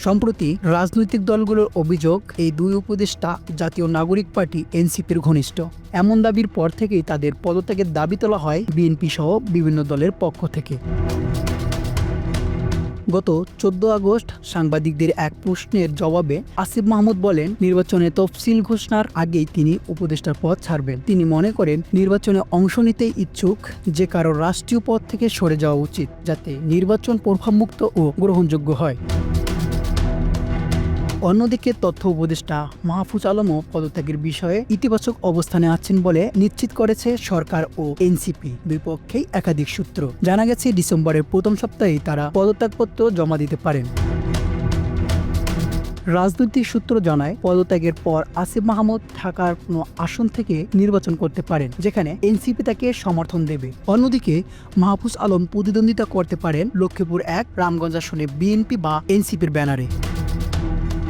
সম্প্রতি রাজনৈতিক দলগুলোর অভিযোগ, এই দুই উপদেষ্টা জাতীয় নাগরিক পার্টি এনসিপির ঘনিষ্ঠ। এমন দাবির পর থেকেই তাদের পদত্যাগের দাবি তোলা হয় বিএনপি সহ বিভিন্ন দলের পক্ষ থেকে। গত 14 আগস্ট সাংবাদিকদের এক প্রশ্নের জবাবে আসিফ মাহমুদ বলেন, নির্বাচনে তফসিল ঘোষণার আগেই তিনি উপদেষ্টার পদ ছাড়বেন। তিনি মনে করেন, নির্বাচনে অংশ নিতে ইচ্ছুক যে কারো রাষ্ট্রীয় পদ থেকে সরে যাওয়া উচিত, যাতে নির্বাচন প্রভাবমুক্ত ও গ্রহণযোগ্য হয়। অন্যদিকে তথ্য উপদেষ্টা মাহফুজ আলমও পদত্যাগের বিষয়ে ইতিবাচক অবস্থানে আছেন বলে নিশ্চিত করেছে সরকার ও এনসিপি। দুই পক্ষেই একাধিক সূত্র। জানা গেছে, ডিসেম্বরের প্রথম সপ্তাহেই তারা পদত্যাগপত্র জমা দিতে পারেন। রাজনৈতিক সূত্র জানায়, পদত্যাগের পর আসিফ মাহমুদ ঢাকার কোনো আসন থেকে নির্বাচন করতে পারেন, যেখানে এনসিপি তাকে সমর্থন দেবে। অন্যদিকে মাহফুজ আলম প্রতিদ্বন্দ্বিতা করতে পারেন লক্ষ্মীপুর 1, রামগঞ্জ আসনে বিএনপি বা এনসিপির ব্যানারে।